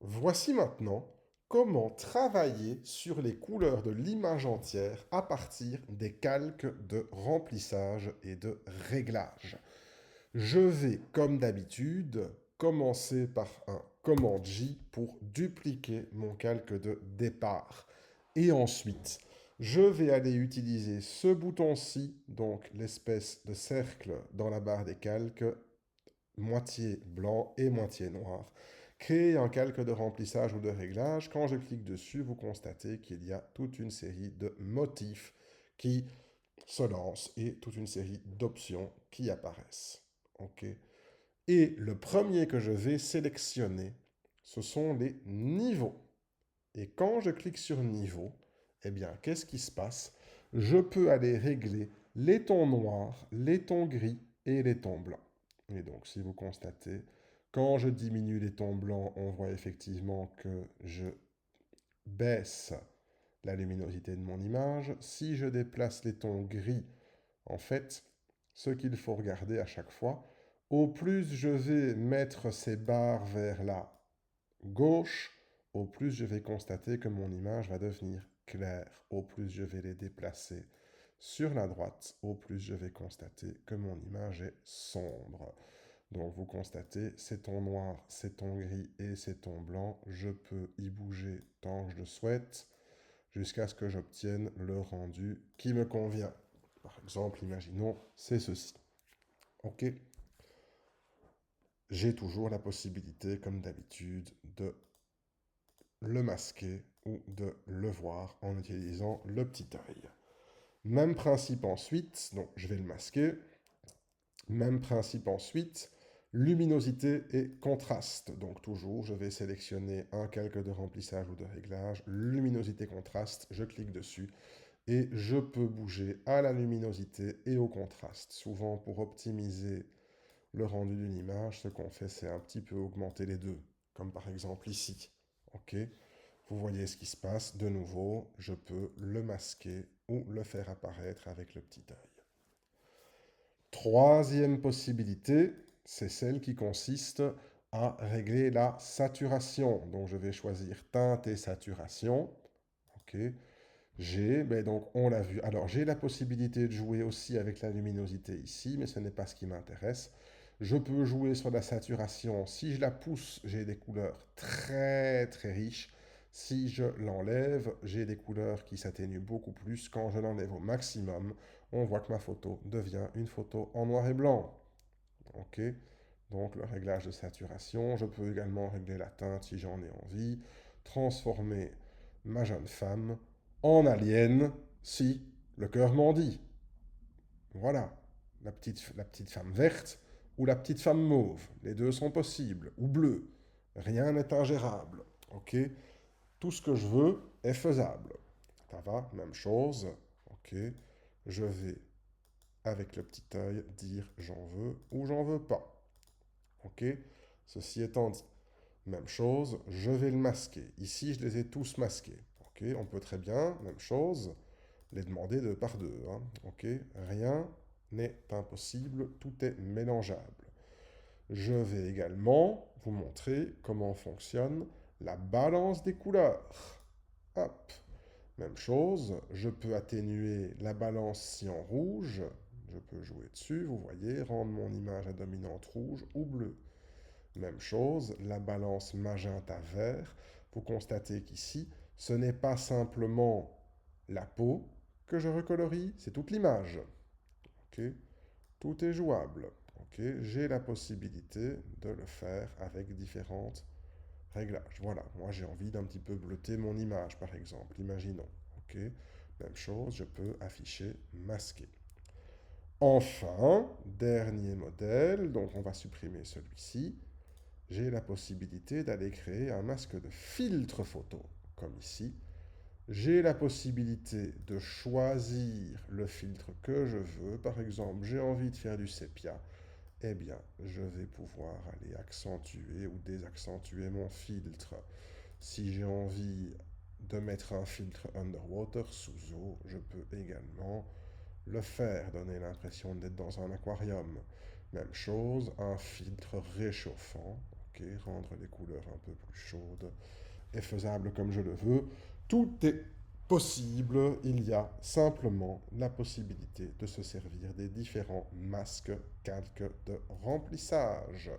Voici maintenant comment travailler sur les couleurs de l'image entière à partir des calques de remplissage et de réglage. Je vais, comme d'habitude, commencer par un commande J pour dupliquer mon calque de départ. Et ensuite, je vais aller utiliser ce bouton-ci, donc l'espèce de cercle dans la barre des calques, moitié blanc et moitié noir. Créer un calque de remplissage ou de réglage. Quand je clique dessus, vous constatez qu'il y a toute une série de motifs qui se lancent et toute une série d'options qui apparaissent. OK. Et le premier que je vais sélectionner, ce sont les niveaux. Et quand je clique sur niveau, eh bien, qu'est-ce qui se passe? Je peux aller régler les tons noirs, les tons gris et les tons blancs. Et donc, si vous constatez, quand je diminue les tons blancs, on voit effectivement que je baisse la luminosité de mon image. Si je déplace les tons gris, en fait, ce qu'il faut regarder à chaque fois, au plus je vais mettre ces barres vers la gauche, au plus je vais constater que mon image va devenir claire. Au plus je vais les déplacer sur la droite, au plus je vais constater que mon image est sombre. Donc vous constatez, ces tons noirs, ces tons gris et ces tons blancs, je peux y bouger tant que je le souhaite jusqu'à ce que j'obtienne le rendu qui me convient. Par exemple, imaginons, c'est ceci. OK. J'ai toujours la possibilité, comme d'habitude, de le masquer ou de le voir en utilisant le petit œil. Même principe ensuite, donc je vais le masquer. Même principe ensuite, luminosité et contraste. Donc toujours, je vais sélectionner un calque de remplissage ou de réglage, luminosité contraste, je clique dessus et je peux bouger à la luminosité et au contraste. Souvent, pour optimiser le rendu d'une image, ce qu'on fait, c'est un petit peu augmenter les deux, comme par exemple ici. OK. Vous voyez ce qui se passe. De nouveau, je peux le masquer ou le faire apparaître avec le petit œil. Troisième possibilité, c'est celle qui consiste à régler la saturation. Donc je vais choisir teinte et saturation. OK. Donc on l'a vu. Alors j'ai la possibilité de jouer aussi avec la luminosité ici, mais ce n'est pas ce qui m'intéresse. Je peux jouer sur la saturation. Si je la pousse, j'ai des couleurs très très riches. Si je l'enlève, j'ai des couleurs qui s'atténuent beaucoup plus. Quand je l'enlève au maximum, on voit que ma photo devient une photo en noir et blanc. OK. Donc le réglage de saturation. Je peux également régler la teinte si j'en ai envie. Transformer ma jeune femme en alien si le cœur m'en dit. Voilà. La petite femme verte ou la petite femme mauve. Les deux sont possibles. Ou bleu. Rien n'est ingérable. OK. Tout ce que je veux est faisable. Ça va. Même chose. OK. Je vais, avec le petit œil, dire j'en veux ou j'en veux pas. OK. Ceci étant dit, même chose, je vais le masquer. Ici, je les ai tous masqués. OK. On peut très bien, même chose, les demander deux par deux. Hein. OK. Rien n'est impossible, tout est mélangeable. Je vais également vous montrer comment fonctionne la balance des couleurs. Hop. Même chose, je peux atténuer la balance si en rouge. Je peux jouer dessus, vous voyez, rendre mon image à dominante rouge ou bleue. Même chose, la balance magenta-vert. Vous constatez qu'ici, ce n'est pas simplement la peau que je recolorie, c'est toute l'image. Ok. Tout est jouable. Ok. J'ai la possibilité de le faire avec différentes réglages. Voilà, moi j'ai envie d'un petit peu bleuter mon image, par exemple. Imaginons. Ok. Même chose, je peux afficher masqué. Enfin, dernier modèle, donc on va supprimer celui-ci. J'ai la possibilité d'aller créer un masque de filtre photo, comme ici. J'ai la possibilité de choisir le filtre que je veux. Par exemple, j'ai envie de faire du sépia. Eh bien, je vais pouvoir aller accentuer ou désaccentuer mon filtre. Si j'ai envie de mettre un filtre underwater sous eau, je peux également le faire, donner l'impression d'être dans un aquarium. Même chose, un filtre réchauffant. Ok, rendre les couleurs un peu plus chaudes est faisable comme je le veux. Tout est possible. Il y a simplement la possibilité de se servir des différents masques calques de remplissage.